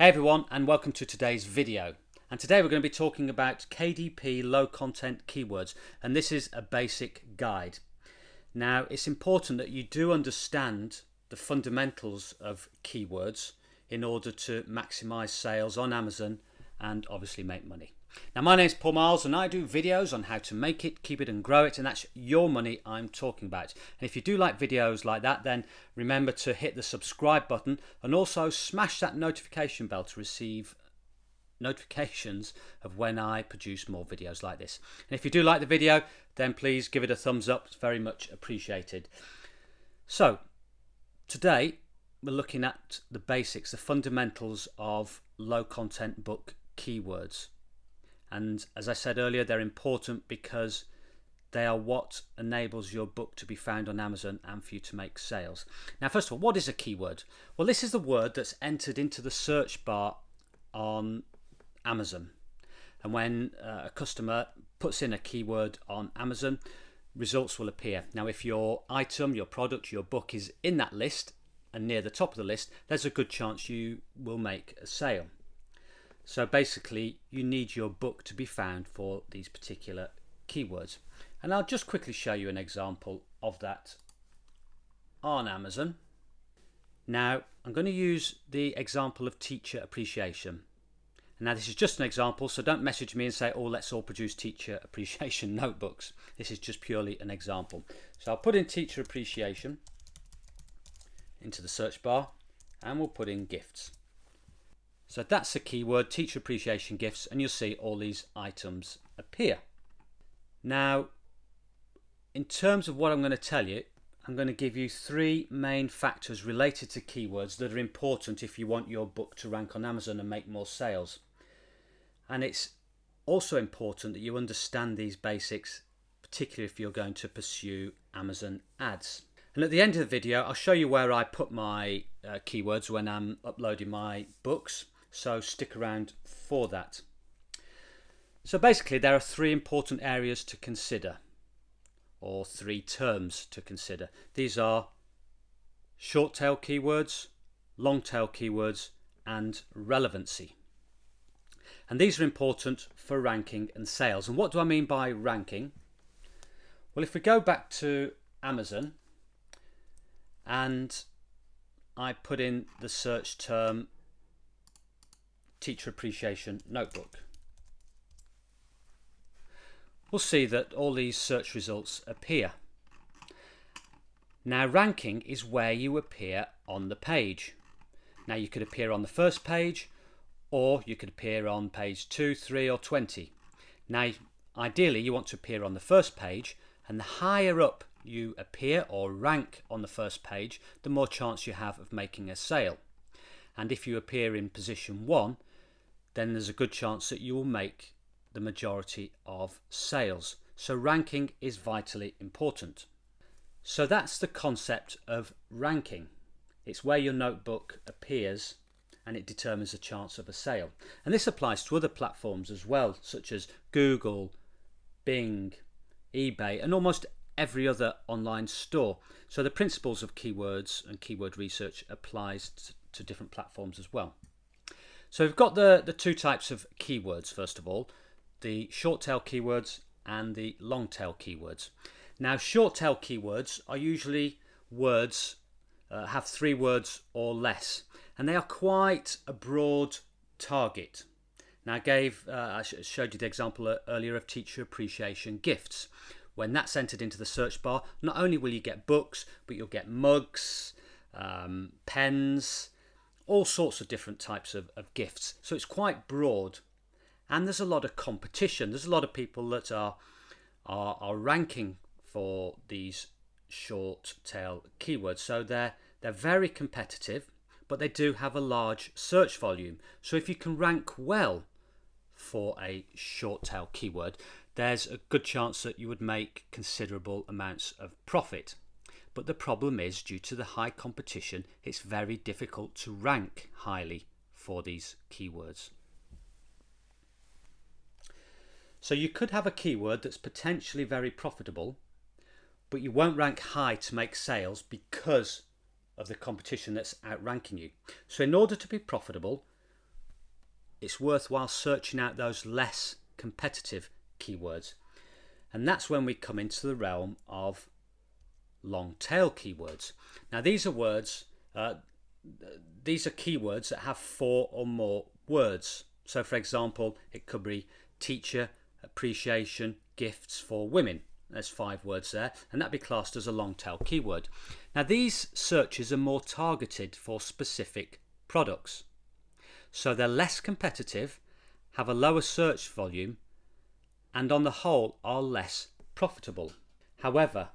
Hey everyone, and welcome to today's video. And today we're going to be talking about KDP Low Content Keywords, and this is a basic guide. Now, it's important that you do understand the fundamentals of keywords in order to maximize sales on Amazon and obviously make money. Now, my name is Marles and I do videos on how to make it, keep it and grow it, and that's your money I'm talking about. And if you do like videos like that, then remember to hit the subscribe button and also smash that notification bell to receive notifications of when I produce more videos like this. And if you do like the video, then please give it a thumbs up. It's very much appreciated. So today we're looking at the basics, the fundamentals of low content book keywords. And as I said earlier, they're important because they are what enables your book to be found on Amazon and for you to make sales. Now, first of all, what is a keyword? Well, this is the word that's entered into the search bar on Amazon. And when a customer puts in a keyword on Amazon, results will appear. Now, if your item, your product, your book is in that list and near the top of the list, there's a good chance you will make a sale. So basically, you need your book to be found for these particular keywords. And I'll just quickly show you an example of that on Amazon. Now, I'm going to use the example of teacher appreciation. Now, this is just an example, so don't message me and say, oh, let's all produce teacher appreciation notebooks. This is just purely an example. So I'll put in teacher appreciation into the search bar and we'll put in gifts. So that's the keyword, teacher appreciation gifts, and you'll see all these items appear. Now, in terms of what I'm going to tell you, I'm going to give you three main factors related to keywords that are important if you want your book to rank on Amazon and make more sales. And it's also important that you understand these basics, particularly if you're going to pursue Amazon ads. And at the end of the video, I'll show you where I put my keywords when I'm uploading my books. So stick around for that. So basically there are three important areas to consider, or three terms to consider. These are short-tail keywords, long-tail keywords, and relevancy. And these are important for ranking and sales. And what do I mean by ranking? Well, if we go back to Amazon and I put in the search term teacher appreciation notebook, we'll see that all these search results appear. Now, ranking is where you appear on the page. Now, you could appear on the first page, or you could appear on page 2, 3, or 20. Now, ideally, you want to appear on the first page, and the higher up you appear or rank on the first page, the more chance you have of making a sale. And if you appear in position 1, then there's a good chance that you will make the majority of sales. So ranking is vitally important. So that's the concept of ranking. It's where your notebook appears and it determines the chance of a sale. And this applies to other platforms as well, such as Google, Bing, eBay, and almost every other online store. So the principles of keywords and keyword research applies to different platforms as well. So we've got the two types of keywords, first of all, the short-tail keywords and the long-tail keywords. Now, short-tail keywords are usually words, have 3 words or less, and they are quite a broad target. Now, I showed you the example earlier of teacher appreciation gifts. When that's entered into the search bar, not only will you get books, but you'll get mugs, pens, all sorts of different types of gifts. So it's quite broad, and there's a lot of competition. There's a lot of people that are ranking for these short tail keywords. So they're very competitive, but they do have a large search volume. So if you can rank well for a short tail keyword, there's a good chance that you would make considerable amounts of profit. But the problem is, due to the high competition, it's very difficult to rank highly for these keywords. So you could have a keyword that's potentially very profitable, but you won't rank high to make sales because of the competition that's outranking you. So in order to be profitable, it's worthwhile searching out those less competitive keywords. And that's when we come into the realm of long tail keywords. Now these are keywords that have 4 or more words. So for example, it could be teacher appreciation gifts for women. There's 5 words there, and that'd be classed as a long tail keyword. Now these searches are more targeted for specific products. So they're less competitive, have a lower search volume, and on the whole are less profitable. However,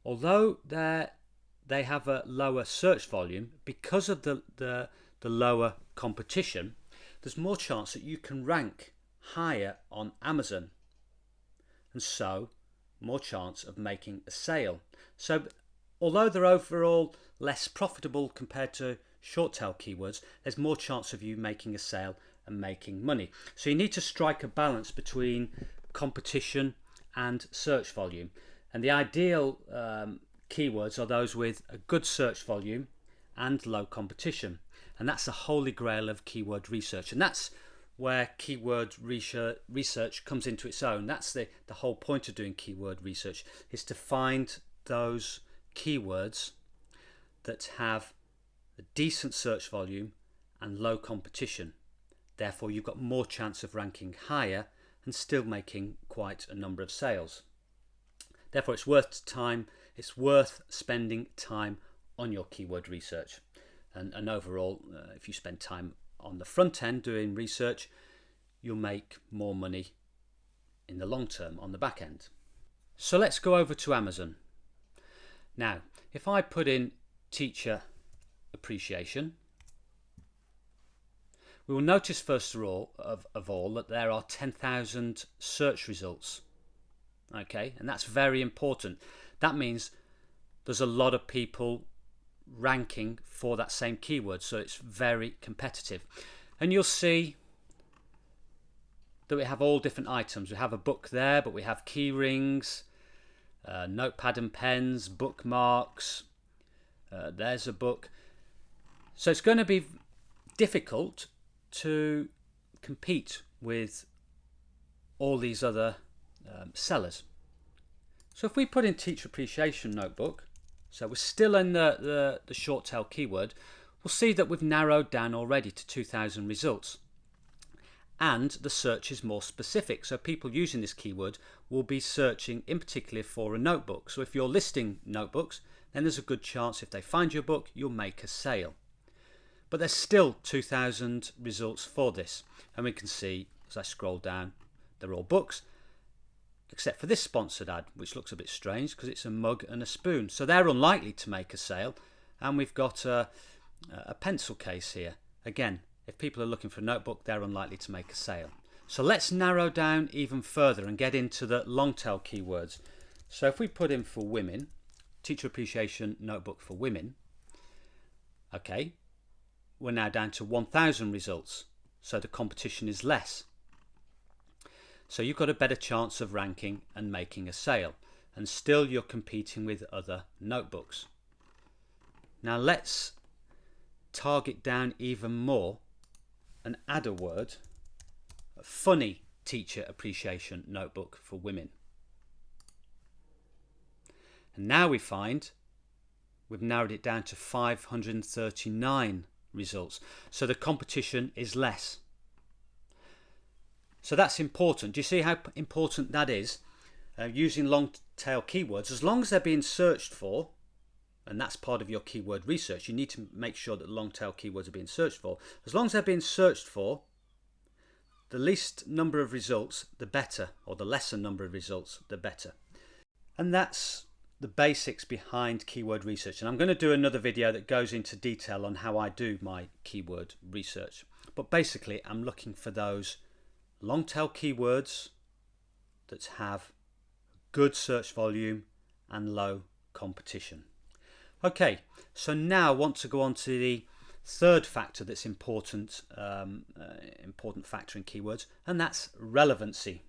although they have a lower search volume, because of the lower competition, there's more chance that you can rank higher on Amazon, and so more chance of making a sale. So although they're overall less profitable compared to short tail keywords, there's more chance of you making a sale and making money. So you need to strike a balance between competition and search volume, and the ideal keywords are those with a good search volume and low competition, and that's the holy grail of keyword research, and that's where keyword research comes into its own. That's the whole point of doing keyword research, is to find those keywords that have a decent search volume and low competition. Therefore you've got more chance of ranking higher and still making quite a number of sales. Therefore it's worth spending time on your keyword research, and overall if you spend time on the front end doing research, you'll make more money in the long term on the back end. So let's go over to Amazon. Now if I put in teacher appreciation, we will notice first of all that there are 10,000 search results. Okay, and that's very important. That means there's a lot of people ranking for that same keyword, so it's very competitive. And you'll see that we have all different items. We have a book there, but we have key rings, notepad and pens, bookmarks, there's a book. So it's going to be difficult to compete with all these other sellers. So if we put in teacher appreciation notebook, so we're still in the short tail keyword, we'll see that we've narrowed down already to 2,000 results, and the search is more specific. So people using this keyword will be searching in particular for a notebook. So if you're listing notebooks, then there's a good chance if they find your book, you'll make a sale. But there's still 2,000 results for this, and we can see as I scroll down, they're all books, except for this sponsored ad, which looks a bit strange because it's a mug and a spoon. So they're unlikely to make a sale. And we've got a pencil case here. Again, if people are looking for a notebook, they're unlikely to make a sale. So let's narrow down even further and get into the long tail keywords. So if we put in for women, teacher appreciation notebook for women, okay, we're now down to 1,000 results. So the competition is less. So you've got a better chance of ranking and making a sale, and still you're competing with other notebooks. Now let's target down even more and add a word, a funny teacher appreciation notebook for women. And now we find we've narrowed it down to 539 results. So the competition is less. So that's important. Do you see how important that is? Using long tail keywords, as long as they're being searched for, and that's part of your keyword research, you need to make sure that long tail keywords are being searched for. As long as they're being searched for, the least number of results, the better, or the lesser number of results, the better. And that's the basics behind keyword research. And I'm going to do another video that goes into detail on how I do my keyword research. But basically, I'm looking for those long tail keywords that have good search volume and low competition. Okay, so now I want to go on to the third factor that's important factor in keywords, and that's relevancy.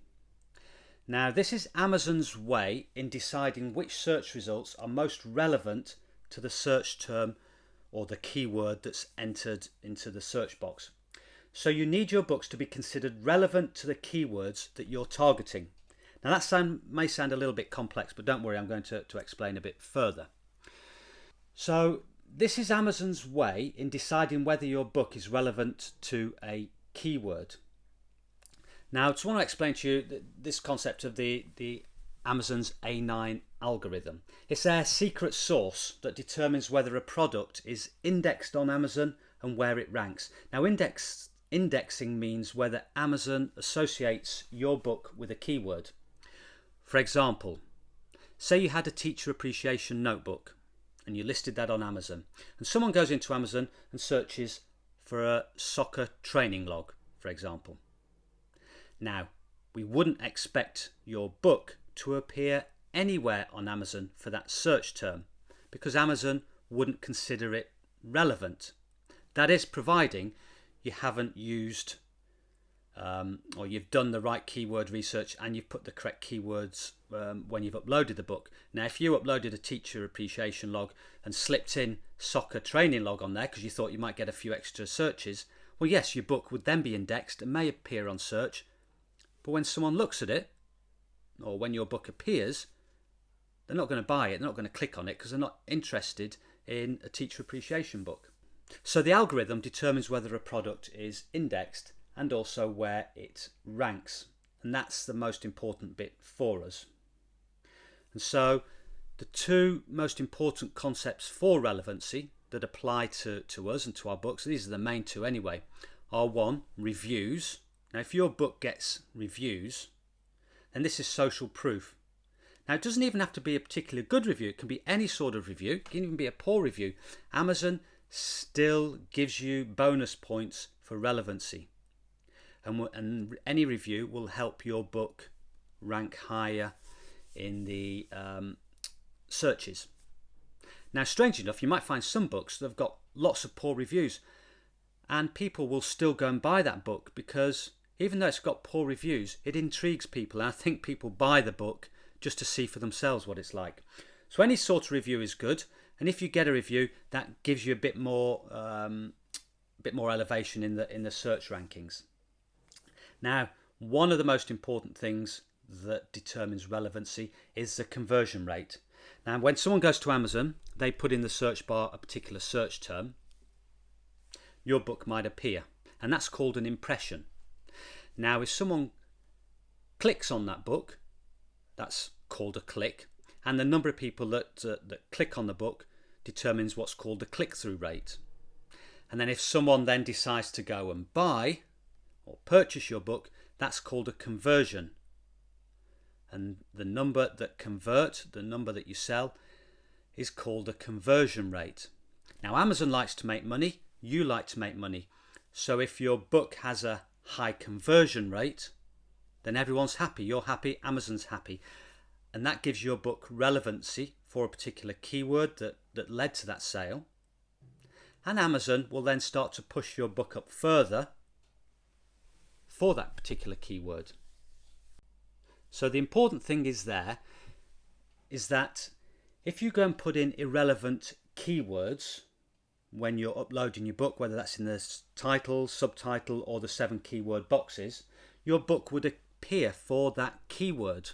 Now this is Amazon's way in deciding which search results are most relevant to the search term or the keyword that's entered into the search box. So you need your books to be considered relevant to the keywords that you're targeting. Now that may sound a little bit complex, but don't worry, I'm going to explain a bit further. So this is Amazon's way in deciding whether your book is relevant to a keyword. Now, I just want to explain to you this concept of the Amazon's A9 algorithm. It's their secret sauce that determines whether a product is indexed on Amazon and where it ranks. Now, indexing means whether Amazon associates your book with a keyword. For example, say you had a teacher appreciation notebook and you listed that on Amazon, and someone goes into Amazon and searches for a soccer training log, for example. Now, we wouldn't expect your book to appear anywhere on Amazon for that search term because Amazon wouldn't consider it relevant. That is, providing you haven't used or you've done the right keyword research and you've put the correct keywords when you've uploaded the book. Now, if you uploaded a teacher appreciation log and slipped in soccer training log on there because you thought you might get a few extra searches, well, yes, your book would then be indexed and may appear on search. But when someone looks at it, or when your book appears, they're not going to buy it, they're not going to click on it because they're not interested in a teacher appreciation book. So the algorithm determines whether a product is indexed and also where it ranks. And that's the most important bit for us. And so the two most important concepts for relevancy that apply to us and to our books, these are the main two anyway, are one, reviews. Now, if your book gets reviews, then this is social proof. Now, it doesn't even have to be a particularly good review. It can be any sort of review. It can even be a poor review. Amazon still gives you bonus points for relevancy. And any review will help your book rank higher in the searches. Now, strangely enough, you might find some books that have got lots of poor reviews, and people will still go and buy that book because even though it's got poor reviews, it intrigues people, and I think people buy the book just to see for themselves what it's like. So any sort of review is good, and if you get a review, that gives you a bit more elevation in the search rankings. Now, one of the most important things that determines relevancy is the conversion rate. Now, when someone goes to Amazon, they put in the search bar a particular search term. Your book might appear, and that's called an impression. Now, if someone clicks on that book, that's called a click, and the number of people that click on the book determines what's called the click-through rate. And then if someone then decides to go and buy or purchase your book, that's called a conversion. And the number that convert, the number that you sell, is called a conversion rate. Now, Amazon likes to make money, you like to make money. So if your book has a high conversion rate, then everyone's happy, you're happy, Amazon's happy. And that gives your book relevancy for a particular keyword that led to that sale. And Amazon will then start to push your book up further for that particular keyword. So the important thing is that if you go and put in irrelevant keywords when you're uploading your book, whether that's in the title, subtitle, or the 7 keyword boxes, your book would appear for that keyword.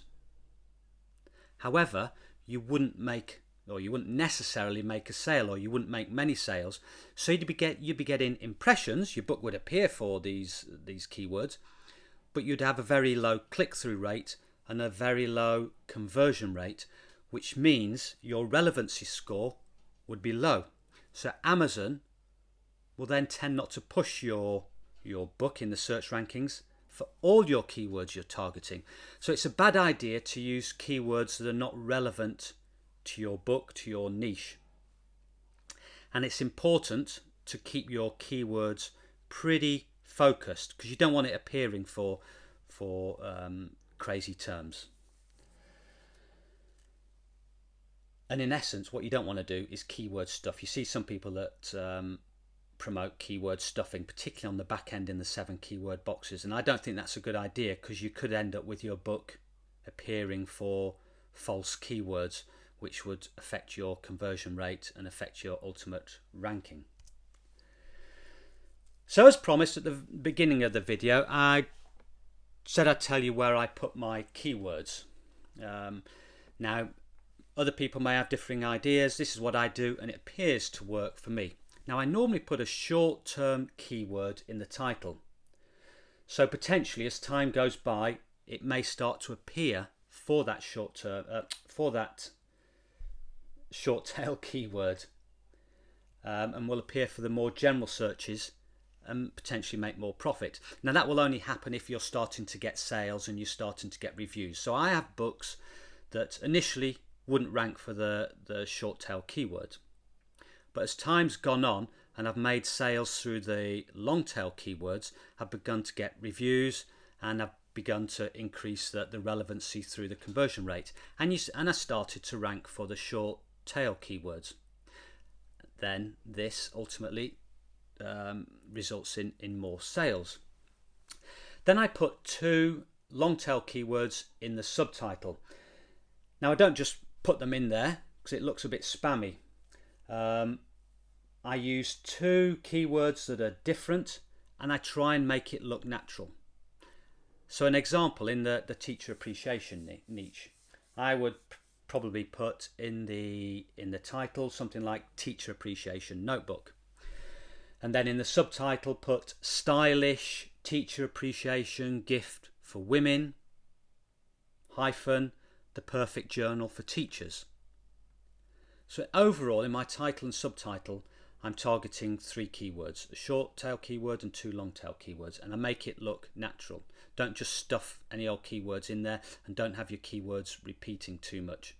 However, you wouldn't necessarily make a sale, or you wouldn't make many sales. So you'd be getting impressions. Your book would appear for these keywords, but you'd have a very low click-through rate and a very low conversion rate, which means your relevancy score would be low. So Amazon will then tend not to push your book in the search rankings for all your keywords you're targeting. So it's a bad idea to use keywords that are not relevant to your book, to your niche. And it's important to keep your keywords pretty focused because you don't want it appearing for crazy terms. And in essence, what you don't want to do is keyword stuff. You see some people that promote keyword stuffing, particularly on the back end in the 7 keyword boxes. And I don't think that's a good idea because you could end up with your book appearing for false keywords, which would affect your conversion rate and affect your ultimate ranking. So as promised at the beginning of the video, I said I'd tell you where I put my keywords. Now, other people may have differing ideas. This is what I do, and it appears to work for me. Now, I normally put a short-term keyword in the title. So potentially, as time goes by, it may start to appear for that short-tail keyword, and will appear for the more general searches and potentially make more profit. Now, that will only happen if you're starting to get sales and you're starting to get reviews. So I have books that initially wouldn't rank for the short-tail keyword, but as time's gone on and I've made sales through the long-tail keywords, I've begun to get reviews and I've begun to increase the relevancy through the conversion rate, and I started to rank for the short-tail keywords. Then this ultimately results in more sales. Then I put 2 long-tail keywords in the subtitle. Now, I don't just put them in there because it looks a bit spammy. I use 2 keywords that are different, and I try and make it look natural. So an example, in the teacher appreciation niche, I would probably put in the title something like teacher appreciation notebook, and then in the subtitle put stylish teacher appreciation gift for women hyphen the perfect journal for teachers. So overall, in my title and subtitle, I'm targeting 3 keywords: a short tail keyword and 2 long tail keywords, and I make it look natural. Don't just stuff any old keywords in there, and don't have your keywords repeating too much.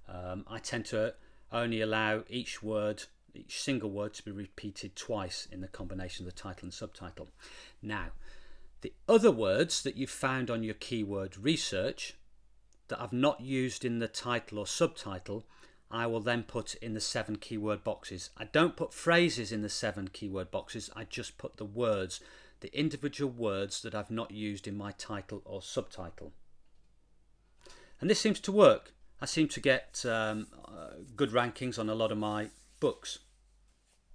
I tend to only allow each single word to be repeated twice in the combination of the title and subtitle. Now, the other words that you've found on your keyword research that I've not used in the title or subtitle, I will then put in the 7 keyword boxes. I don't put phrases in the 7 keyword boxes, I just put the words, the individual words that I've not used in my title or subtitle. And this seems to work. I seem to get good rankings on a lot of my books.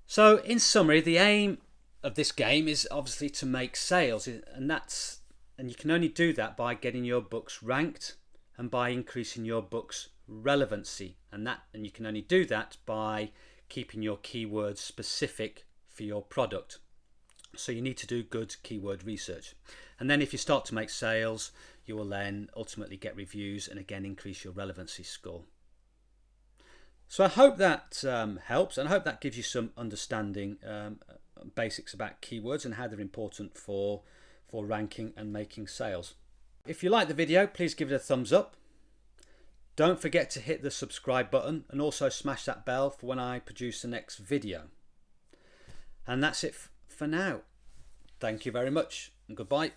So in summary, the aim of this game is obviously to make sales, and you can only do that by getting your books ranked and by increasing your books relevancy, and you can only do that by keeping your keywords specific for your product. So you need to do good keyword research, and then if you start to make sales, you will then ultimately get reviews and again increase your relevancy score. So I hope that helps, and I hope that gives you some understanding, basics about keywords and how they're important for ranking and making sales. If you like the video, please give it a thumbs up. Don't forget to hit the subscribe button and also smash that bell for when I produce the next video. And that's it for now. Thank you very much and goodbye.